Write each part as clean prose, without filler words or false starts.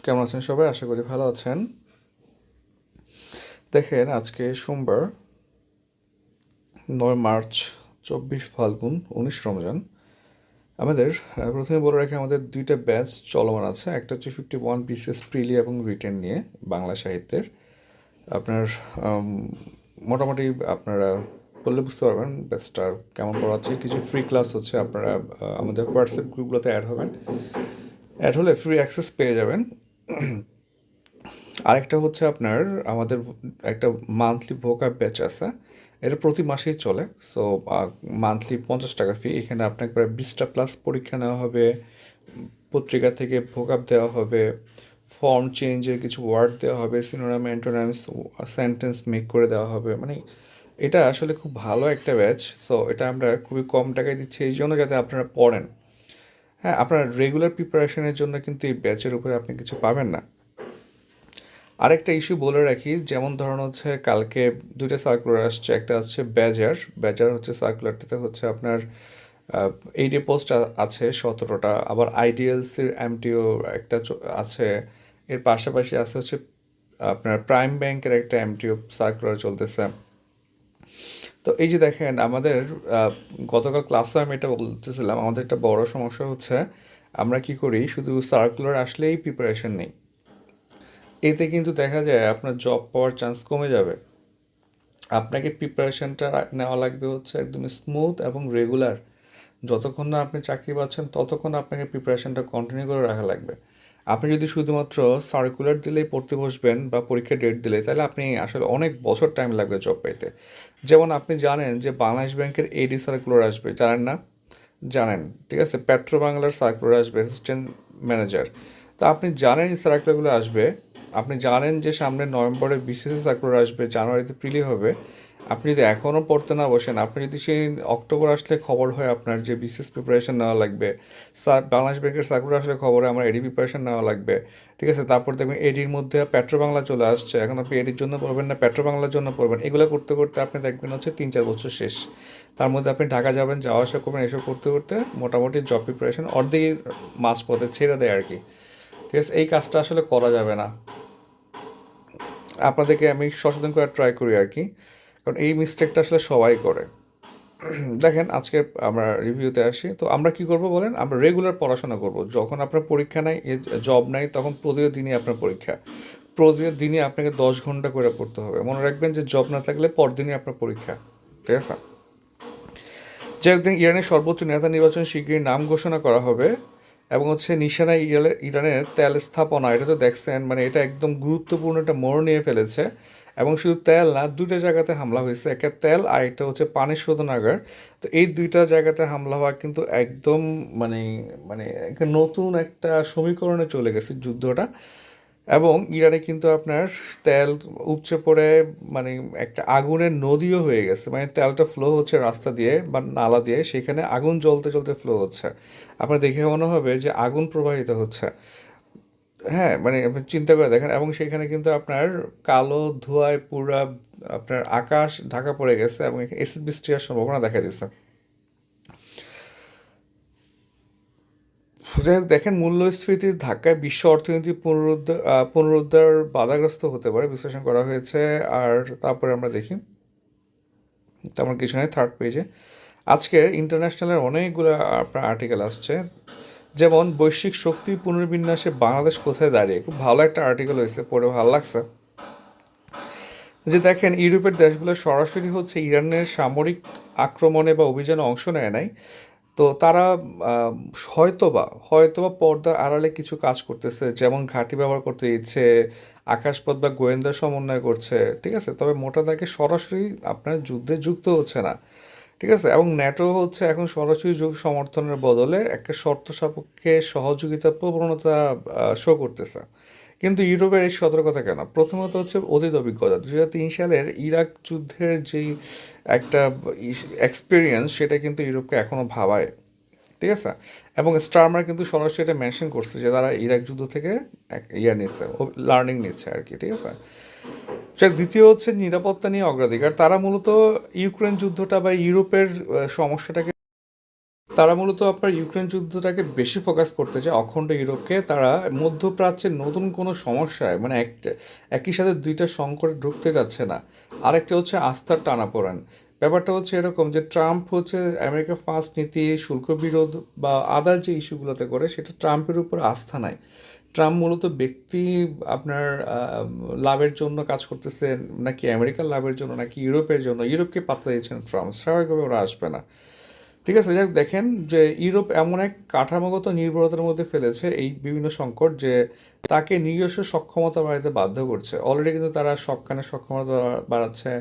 কেমন আছেন সবাই? আশা করি ভালো আছেন। দেখেন, আজকে সোমবার 9 মার্চ, 24 ফাল্গুন, 19 রমজান। আমাদের প্রথমে বলে রাখি, আমাদের দুইটা ব্যাচ চলমান আছে। একটা হচ্ছে 51 পিসেস প্রিলি এবং রিটেন নিয়ে বাংলা সাহিত্যের। আপনার আম, মোটামুটি আপনারা বললে বুঝতে পারবেন ব্যাচটা কেমন পড়াচ্ছে। কিছু ফ্রি ক্লাস হচ্ছে, আপনারা আমাদের হোয়াটসঅ্যাপ গ্রুপগুলোতে অ্যাড হবেন। অ্যাড হলে ফ্রি অ্যাক্সেস পেয়ে যাবেন। আরেকটা হচ্ছে আপনার আমাদের একটা মান্থলি ভোকাব ব্যাচ আছে। এটা প্রতি মাসেই চলে। সো মান্থলি 50 টাকা ফি। এখানে আপনাকে প্রায় 20টা প্লাস পরীক্ষা নেওয়া হবে, পত্রিকা থেকে ভোকাব দেওয়া হবে, ফর্ম চেঞ্জের কিছু ওয়ার্ড দেওয়া হবে, সিনোনিম অ্যান্টোনিমস সেন্টেন্স মেক করে দেওয়া হবে। মানে এটা আসলে খুব ভালো একটা ব্যাচ। সো এটা আমরা খুবই কম টাকায় দিচ্ছি এই জন্য যাতে আপনারা পড়েন। হ্যাঁ, আপনার রেগুলার প্রিপারেশনের জন্য কিন্তু এই ব্যাচের উপরে আপনি কিছু পাবেন না। আরেকটা ইস্যু বলে রাখি, যেমন ধরুন হচ্ছে কালকে দুইটা সার্কুলার আসছে। একটা আসছে ব্যাজার। ব্যাজার হচ্ছে সার্কুলারটাতে হচ্ছে আপনার 80 পোস্ট আছে, 17টা। আবার আইডিএলসির এমটিও একটা আছে। এর পাশাপাশি আছে হচ্ছে আপনার প্রাইম ব্যাংকের একটা এমটিও সার্কুলার চলতেছে। তো এই যে দেখেন, আমাদের গতকাল ক্লাসে আমি এটা বলতেছিলাম, আমাদের একটা বড় সমস্যা হচ্ছে আমরা কি করি, শুধু সার্কুলার আসলেই প্রিপারেশন নেই। এতে কিন্তু দেখা যায় আপনার জব পাওয়ার চান্স কমে যাবে। আপনাকে প্রিপারেশনটা নেওয়া লাগবে হচ্ছে একদম স্মুথ এবং রেগুলার। যতক্ষণ না আপনি চাকরি পাচ্ছেন ততক্ষণ আপনাকে প্রিপারেশনটা কন্টিনিউ করে রাখা লাগবে। আপনি যদি শুধুমাত্র সার্কুলার দিলেই পড়তে বসবেন বা পরীক্ষার ডেট দিলে, তাহলে আপনি আসলে অনেক বছর টাইম লাগবে জব পাইতে। যেমন আপনি জানেন যে বাংলাদেশ ব্যাংকের এডি সার্কুলার আসবে, জানেন না? জানেন, ঠিক আছে। পেট্রো বাংলার সার্কুলার আসবে, অ্যাসিস্ট্যান্ট ম্যানেজার। তা আপনি জানেন এই সার্কুলারগুলো আসবে। আপনি জানেন যে সামনে নভেম্বরে বিসিএস সার্কুলার আসবে, জানুয়ারিতে প্রিলি হবে। আপনি যদি এখনও পড়তে না বসেন, আপনি যদি সেই অক্টোবর আসলে খবর হয় আপনার যে বিসিএস প্রিপারেশন নেওয়া লাগবে, বাংলাদেশ ব্যাংকের সার্কুলার আসলে খবরে আমার এডি প্রিপারেশন নেওয়া লাগবে, ঠিক আছে। তারপর দেখবেন এডির মধ্যে পেট্রো বাংলা চলে আসছে, এখন আপনি এডির জন্য পড়বেন না পেট্রো বাংলার জন্য পড়বেন। এগুলো করতে করতে আপনি দেখবেন হচ্ছে 3-4 বছর শেষ। তার মধ্যে আপনি ঢাকা যাবেন, যাওয়া আসা করবেন, এসব করতে করতে মোটামুটি জব প্রিপারেশন অর্ধেক মাঝপথে ছেড়ে দেয় আর কি। ঠিক আছে, এই কাজটা আসলে করা যাবে না। আপনাদেরকে আমি সচেতন করে ট্রাই করি আর কি, কারণ এই মিস্টেকটা আসলে সবাই করে। দেখেন, আজকে আমরা রিভিউতে আসি। তো আমরা কি করব বলেন, আমরা রেগুলার পড়াশোনা করব। যখন আপনার পরীক্ষা নাই, জব নাই, তখন প্রতিদিনই আপনার পরীক্ষা। প্রতিদিনই আপনাকে 10 ঘন্টা করে পড়তে হবে। মনে রাখবেন যে জব না থাকলে পরদিনই আপনার পরীক্ষা, ঠিক আছে। যে একদিন ইরানের সর্বোচ্চ নেতা নির্বাচন শিগগিরই নাম ঘোষণা করা হবে, এবং হচ্ছে নিশানায় ইরানের তেল স্থাপনা, এটা তো দেখছেন, মানে এটা একদম গুরুত্বপূর্ণ একটা মোড় নিয়ে ফেলেছে। এবং শুধু তেল না, দুটো জায়গাতে হামলা হয়েছে, একটা তেল আর একটা হচ্ছে পানি শোধনাগার। তো এই দুইটা জায়গাতে হামলা হওয়া কিন্তু একদম মানে মানে একটা নতুন একটা সমীকরণে চলে গেছে যুদ্ধটা। এবং ইরানে কিন্তু আপনার তেল উপচে পড়ে মানে একটা আগুনের নদীও হয়ে গেছে। মানে তেলটা ফ্লো হচ্ছে রাস্তা দিয়ে বা নালা দিয়ে, সেখানে আগুন জ্বলতে জ্বলতে ফ্লো হচ্ছে। আপনার দেখে মনে হবে যে আগুন প্রবাহিত হচ্ছে। হ্যাঁ, মানে আপনি চিন্তা করে দেখেন। এবং সেখানে কিন্তু আপনার কালো ধোঁয়ায় পুরা আপনার আকাশ ঢাকা পড়ে গেছে, এবং এসিড বৃষ্টি হওয়ার সম্ভাবনা দেখা দিচ্ছে। যাই হোক, দেখেন, মূল্যস্ফীতির ধাক্কায় বিশ্ব অর্থনীতি পুনরুদ্ধার বাধাগ্রস্ত হতে পারে বিশ্লেষণ করা হয়েছে। আর তারপরে আমরা দেখি, তেমন কিছু নয়। থার্ড পেজে আজকে ইন্টারন্যাশনালের অনেকগুলো আপনার আর্টিকেল আসছে। যেমন বৈশ্বিক শক্তি পুনর্বিন্যাসে বাংলাদেশ কোথায় দাঁড়িয়ে, খুব ভালো একটা আর্টিকেল হয়েছে, পড়ে ভালো লাগছে। যে দেখেন, ইউরোপের দেশগুলো সরাসরি হচ্ছে ইরানের সামরিক আক্রমণে বা অভিযানে অংশ নেয় নাই। তো তারা আহ, হয়তোবা পর্দার আড়ালে কিছু কাজ করতেছে, যেমন ঘাঁটি ব্যবহার করতে দিচ্ছে, আকাশপথ বা গোয়েন্দা সমন্বয় করছে, ঠিক আছে। তবে মোটা দাগে সরাসরি আপনার যুদ্ধে যুক্ত হচ্ছে না, ঠিক আছে। এবং ন্যাটো হচ্ছে এখন সরাসরি যুগ সমর্থনের বদলে একটা শর্ত সাপেক্ষে সহযোগিতার প্রবণতা শো করতেছে। কিন্তু ইউরোপের এই সতর্কতা কেন? প্রথমত হচ্ছে অতীত অভিজ্ঞতা। 2003 সালের ইরাক যুদ্ধের যেই একটা এক্সপিরিয়েন্স, সেটা কিন্তু ইউরোপকে এখনও ভাবায়, ঠিক আছে। এবং স্টারমার কিন্তু সরাসরি এটা মেনশন করছে যে তারা ইরাক যুদ্ধ থেকে নিচ্ছে, লার্নিং নিচ্ছে আর কি, ঠিক আছে। দ্বিতীয় হচ্ছে নিরাপত্তা নিয়ে অগ্রাধিকার। তারা মূলত ইউক্রেন যুদ্ধটা বা ইউরোপের সমস্যাটাকে তারা মূলত আপনার ইউক্রেন যুদ্ধটাকে বেশি ফোকাস করতে চায় অখণ্ড ইউরোপকে। তারা মধ্যপ্রাচ্যের নতুন কোনো সমস্যায় মানে একই সাথে দুইটা সংকটে ঢুকতে যাচ্ছে না। আরেকটা হচ্ছে আস্থার টানাপোড়েন। ব্যাপারটা হচ্ছে এরকম যে ট্রাম্প হচ্ছে আমেরিকা ফার্স্ট নীতি, শুল্ক বিরোধ বা আদার যে ইস্যুগুলোতে করে সেটা ট্রাম্পের উপর আস্থা নাই। ট্রাম্প মূলত ব্যক্তি আপনার লাভের জন্য কাজ করতেছেন নাকি আমেরিকার লাভের জন্য নাকি ইউরোপের জন্য, ইউরোপকে পাত্তা দিয়েছেন ট্রাম্প, স্বাভাবিকভাবে ওরা আসবে না। ঠিক আছে, যাক দেখেন যে ইউরোপ এমন এক কাঠামোগত নির্ভরতার মধ্যে ফেলেছে এই বিভিন্ন সংকট যে তাকে নিজস্ব সক্ষমতা বাড়াতে বাধ্য করছে। অলরেডি কিন্তু তারা সবখানে সক্ষমতা বাড়াচ্ছে,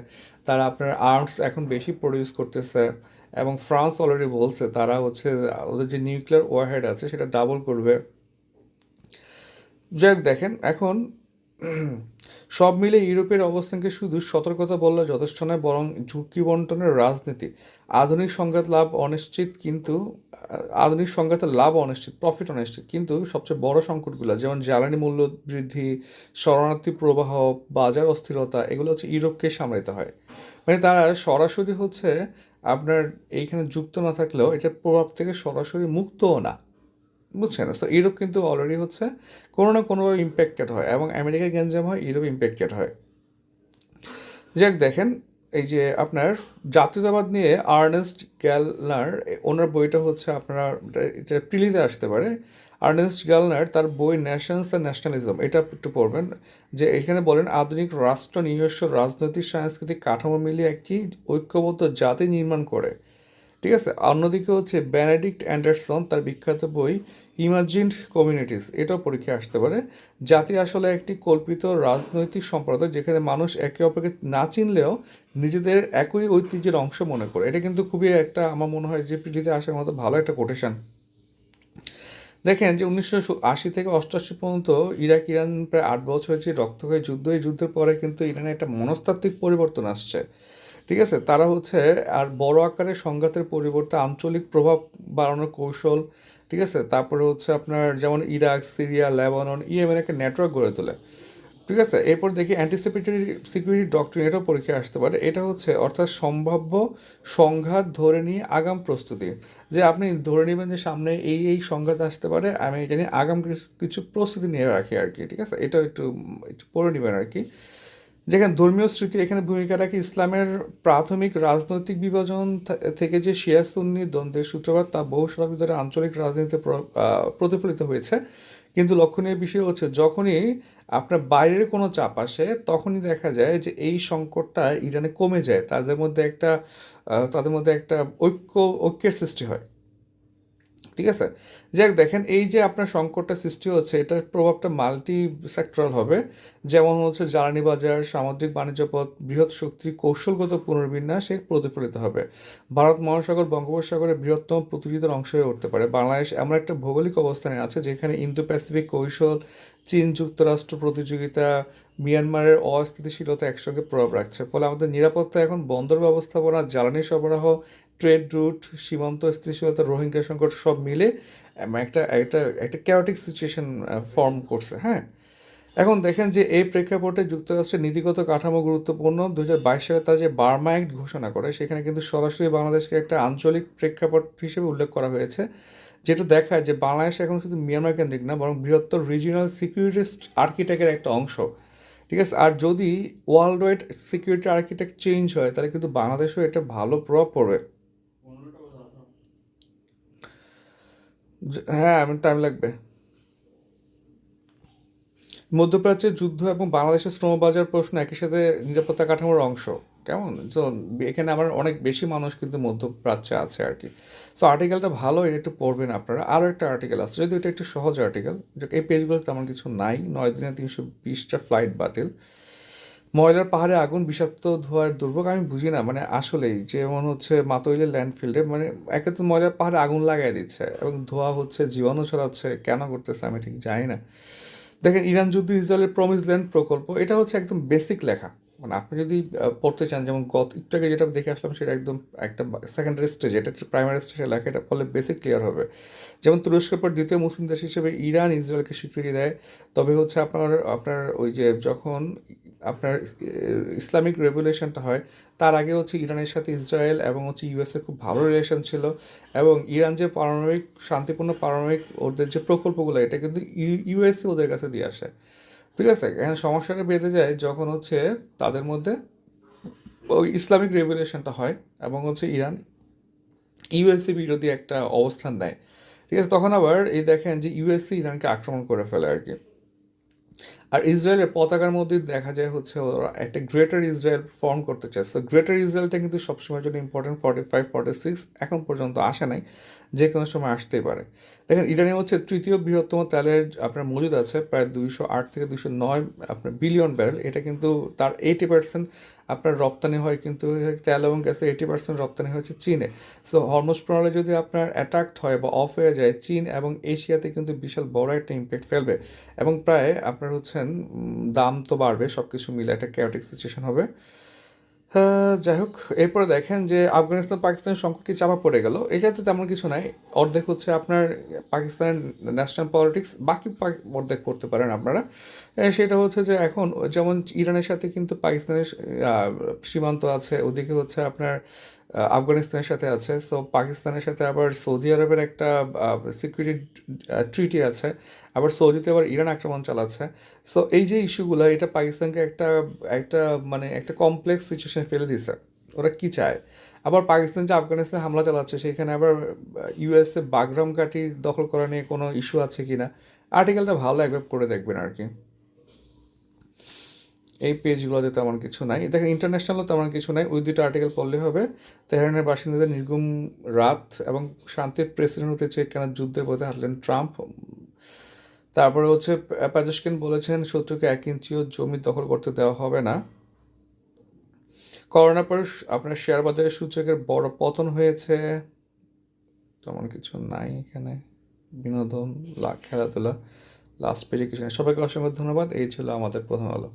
তারা আপনার আর্মস এখন বেশি প্রডিউস করতেছে, এবং ফ্রান্স অলরেডি বলছে তারা হচ্ছে ওদের যে নিউক্লিয়ার ওয়ারহেড আছে সেটা ডাবল করবে। যাক দেখেন এখন সব মিলে ইউরোপের অবস্থানকে শুধু সতর্কতা বললে যথেষ্ট নয়, বরং ঝুঁকি বন্টনের রাজনীতি। আধুনিক সংঘাত লাভ অনিশ্চিত, কিন্তু আধুনিক সংঘাতের লাভ অনিশ্চিত, প্রফিট অনিশ্চিত, কিন্তু সবচেয়ে বড় সংকটগুলো যেমন জ্বালানি মূল্য বৃদ্ধি, শরণার্থী প্রবাহ, বাজার অস্থিরতা, এগুলো হচ্ছে ইউরোপকে সামলাতে হয়। মানে তারা সরাসরি হচ্ছে আপনার এইখানে যুক্ত না থাকলেও এটার প্রভাব থেকে সরাসরি মুক্তও না, বুঝছেন? সো ইউরোপ কিন্তু অলরেডি হচ্ছে কোনো না কোনোভাবে ইম্প্যাক্টেড হয়, এবং আমেরিকা গ্যাঞ্জাম হয়, ইউরোপ ইম্প্যাক্টেড হয়। যাক দেখেন এই যে আপনার জাতীয়তাবাদ নিয়ে আর্নেস্ট গ্যালনার, ওনার বইটা হচ্ছে আপনারা এটা প্রিলিতে আসতে পারে। আর্নেস্ট গ্যালনার তার বই ন্যাশনস দ্য ন্যাশনালিজম, এটা একটু পড়বেন। যে এখানে বলেন আধুনিক রাষ্ট্র নিজস্ব রাজনৈতিক সাংস্কৃতিক কাঠামো মিলিয়ে একটি ঐক্যবদ্ধ জাতি নির্মাণ করে। ঠিক আছে, অন্যদিকে হচ্ছে বেনেডিক্ট অ্যান্ডারসন তার বিখ্যাত বই ইমাজিনড কমিউনিটিস, এটাও পরীক্ষায় আসতে পারে। জাতি আসলে একটি কল্পিত রাজনৈতিক সম্প্রদায় যেখানে মানুষ একে অপরকে না চিনলেও নিজেদের একই ঐতিহ্যের অংশ মনে করে। এটা কিন্তু খুবই একটা আমার মনে হয় যে পৃথিবীতে আসার মতো ভালো একটা কোটেশন। দেখেন যে 1980 থেকে 88 পর্যন্ত ইরাক ইরান প্রায় 8 বছরের যে রক্তক্ষয়ী যুদ্ধ, এই যুদ্ধের পরে কিন্তু ইরানে একটা মনস্তাত্ত্বিক পরিবর্তন আসছে। ঠিক আছে, তারা হচ্ছে আর বড় আকারের সংঘাতের পরিবর্তে আঞ্চলিক প্রভাব বাড়ানোর কৌশল, ঠিক আছে, তারপরে হচ্ছে আপনার যেমন ইরাক, সিরিয়া, লেবানন, ইয়েমেন একটা নেটওয়ার্ক গড়ে তোলে। ঠিক আছে, এরপর দেখি অ্যান্টিসিপেটরি সিকিউরিটি ডক্ট্রিন, এটাও পরীক্ষায় আসতে পারে। এটা হচ্ছে অর্থাৎ সম্ভাব্য সংঘাত ধরে নিয়ে আগাম প্রস্তুতি, যে আপনি ধরে নেবেন যে সামনে এই সংঘাত আসতে পারে, আমি এটা নিয়ে আগাম কিছু প্রস্তুতি নিয়ে রাখি আর কি। ঠিক আছে, এটা একটু একটু পড়ে নেবেন আর কি। যেখানে ধর্মীয় স্মৃতি এখানে ভূমিকা রাখে, ইসলামের প্রাথমিক রাজনৈতিক বিভাজন থেকে যে শিয়া সুন্নি দ্বন্দ্বের সূত্রপাত তা বহু শতাব্দী ধরে আঞ্চলিক রাজনীতিতে প্রতিফলিত হয়েছে। কিন্তু লক্ষণীয় বিষয় হচ্ছে যখনই আপনার বাইরের কোনো চাপ আসে তখনই দেখা যায় যে এই সংকটটা ইরানে কমে যায়, তাদের মধ্যে একটা ঐক্যের সৃষ্টি হয়। ঠিক আছে, যাক দেখেন এই যে আপনার সংকটটা সৃষ্টি হচ্ছে এটার প্রভাবটা মাল্টি সেক্টরাল হবে। যেমন হচ্ছে জ্বালানি বাজার, সামুদ্রিক বাণিজ্য পথ, বৃহৎ শক্তির কৌশলগত পুনর্বিন্যাসে প্রতিফলিত হবে। ভারত মহাসাগর বঙ্গোপসাগরের বৃহত্তম প্রতিযোগিতার অংশ হয়ে উঠতে পারে। বাংলাদেশ এমন একটা ভৌগোলিক অবস্থানে আছে যেখানে ইন্দো প্যাসিফিক কৌশল, চীন যুক্তরাষ্ট্র প্রতিযোগিতা, মিয়ানমারের অস্থিতিশীলতা একসঙ্গে প্রভাব রাখছে। ফলে আমাদের নিরাপত্তা এখন বন্দর ব্যবস্থাপনা, জ্বালানি সরবরাহ, ট্রেড রুট, সীমান্ত স্থিতিশীলতা, রোহিঙ্গা সংকট সব মিলে একটা একটা একটা ক্যাওটিক সিচুয়েশন ফর্ম করছে। হ্যাঁ, এখন দেখেন যে এই প্রেক্ষাপটে যুক্তরাষ্ট্রের নীতিগত কাঠামো গুরুত্বপূর্ণ। 2022 সালে তারা যে বার্মা অ্যাক্ট ঘোষণা করে সেখানে কিন্তু সরাসরি বাংলাদেশকে একটা আঞ্চলিক প্রেক্ষাপট হিসেবে উল্লেখ করা হয়েছে, যেটা দেখায় যে বাংলাদেশ এখন শুধু মিয়ানমার কেন্দ্রিক না, বরং বৃহত্তর রিজিনাল সিকিউরিটিস্ট আর্কিটেক্টের একটা অংশ। ঠিক আছে, আর যদি world wide security architect change হয় তাহলে কিন্তু বাংলাদেশেও এটা ভালো প্রভাব পড়বে। হ্যাঁ, আমার টাইম লাগবে। মধ্যপ্রাচ্যের যুদ্ধ এবং বাংলাদেশের শ্রমবাজার প্রশ্ন একই সাথে নিরাপত্তা কাঠামোর অংশ। কেমন তো, এখানে আমার অনেক বেশি মানুষ কিন্তু মধ্যপ্রাচ্যে আছে আর কি। সো আর্টিকেলটা ভালো, এটা একটু পড়বেন আপনারা। আরও একটা আর্টিকেল আছে, যদিও এটা একটু সহজ আর্টিকেল, এই পেজগুলোতে তেমন কিছু নাই। 9 দিনে 320টা ফ্লাইট বাতিল, ময়লার পাহাড়ে আগুন, বিষাক্ত ধোঁয়ার দুর্ভোগ। আমি বুঝি না মানে আসলেই যেমন হচ্ছে মাতইলের ল্যান্ডফিল্ডে মানে একে তো ময়লার পাহাড়ে আগুন লাগাই দিচ্ছে এবং ধোঁয়া হচ্ছে, জীবাণু ছড়াচ্ছে, কেন করতেছে আমি ঠিক জানি না। দেখেন ইরান যুদ্ধ, ইসরায়েলের প্রমিস ল্যান্ড প্রকল্প, এটা হচ্ছে একদম বেসিক লেখা, মানে আপনি যদি পড়তে চান, যেমন গত একটু আগে যেটা দেখে আসলাম সেটা একদম একটা সেকেন্ডারি স্টেজ, এটা একটা প্রাইমারি স্টেজে লেখা, এটা পড়লে বেসিক ক্লিয়ার হবে। যেমন তুরস্কের পর দ্বিতীয় মুসলিম দেশ হিসেবে ইরান ইসরায়েলকে স্বীকৃতি দেয়। তবে হচ্ছে আপনার আপনার ওই যে যখন আপনার ইসলামিক রেভলিউশনটা হয়, তার আগে হচ্ছে ইরানের সাথে ইসরায়েল এবং হচ্ছে ইউএসের খুব ভালো রিলেশন ছিল। এবং ইরান যে পারমাণবিক শান্তিপূর্ণ পারমাণবিক ওদের যে প্রকল্পগুলো, এটা কিন্তু ইউএসএ ওদের কাছে দিয়ে আসে। ঠিক আছে, এখন সমস্যাটা বেঁধে যায় যখন হচ্ছে তাদের মধ্যে ওই ইসলামিক রেভলিউশনটা হয় এবং হচ্ছে ইরান ইউএসএ বিরোধী একটা অবস্থান নেয়। ঠিক আছে, তখন আবার এই দেখেন যে ইউএসএ ইরানকে আক্রমণ করে ফেলে আর কি। আর ইসরায়েলের পতাকার মধ্যে দেখা যায় হচ্ছে ওরা একটা গ্রেটার ইসরায়েল ফর্ম করতে চায়। সো গ্রেটার ইসরায়েলটা কিন্তু সবসময়ের জন্য ইম্পর্টেন্ট, 45-46 এখন পর্যন্ত আসে নাই, যে কোনো সময় আসতেই পারে। দেখেন ইরানে হচ্ছে তৃতীয় বৃহত্তম তেলের আপনার মজুদ আছে, প্রায় 208 থেকে 209 আপনার বিলিয়ন ব্যারেল। এটা কিন্তু তার 80% আপনার রপ্তানি হয় কিন্তু তেল এবং গ্যাসের 80% রপ্তানি হয়েছে চীনে। সো হরমুজ প্রণালী যদি আপনার অ্যাটাকড হয় বা অফ হয়ে যায়, চীন এবং এশিয়াতে কিন্তু বিশাল বড় একটা ইম্প্যাক্ট ফেলবে। এবং প্রায় আপনার হচ্ছেন দাম তো বাড়বে, সব কিছু মিলে একটা ক্যাওটিক সিচুয়েশন হবে। যাই হোক, এরপরে দেখেন যে আফগানিস্তান পাকিস্তানের সংকট কি চাপা পড়ে গেল, এটাতে তেমন কিছু নাই। অর্ধেক হচ্ছে আপনার পাকিস্তানের ন্যাশনাল পলিটিক্স, বাকি অর্ধেক করতে পারেন আপনারা। সেটা হচ্ছে যে এখন যেমন ইরানের সাথে কিন্তু পাকিস্তানের সীমান্ত আছে, ওদিকে হচ্ছে আপনার আফগানিস্তানের সাথে আছে। সো পাকিস্তানের সাথে আবার সৌদি আরবের একটা সিকিউরিটি ট্রিটি আছে, আবার সৌদিতে আবার ইরান আক্রমণ চালাচ্ছে। সো এই যে ইস্যুগুলো, এটা পাকিস্তানকে একটা একটা মানে একটা কমপ্লেক্স সিচুয়েশন ফেলে দিছে। ওরা কি চায়? আবার পাকিস্তান যে আফগানিস্তানে হামলা চালাচ্ছে, সেখানে আবার ইউএসএ বাগরাম ঘাঁটি দখল করা নিয়ে কোনো ইস্যু আছে কি না, আর্টিকেলটা ভালো একবার করে দেখবেন আর কি। এই পেজগুলোতে তেমন কিছু নাই, দেখেন ইন্টারন্যাশনালও তেমন কিছু নাই, ওই দুটো আর্টিকেল পড়লে হবে। তেহরানের বাসিন্দাদের নির্গুম রাত এবং শান্তির প্রেসিডেন্ট হতে চেয়ে কেন যুদ্ধের পথে হাঁটলেন ট্রাম্প। তারপরে হচ্ছে পেজেশকিন বলেছেন শত্রুকে 1 ইঞ্চিও জমি দখল করতে দেওয়া হবে না। করোনার পর আপনার শেয়ার বাজারের সূচকের বড় পতন হয়েছে, তেমন কিছু নাই এখানে। বিনোদন, খেলাধুলা, লাস্ট পেজে কিছু নেই। সবাইকে অসংখ্য ধন্যবাদ, এই ছিল আমাদের প্রথম আলো।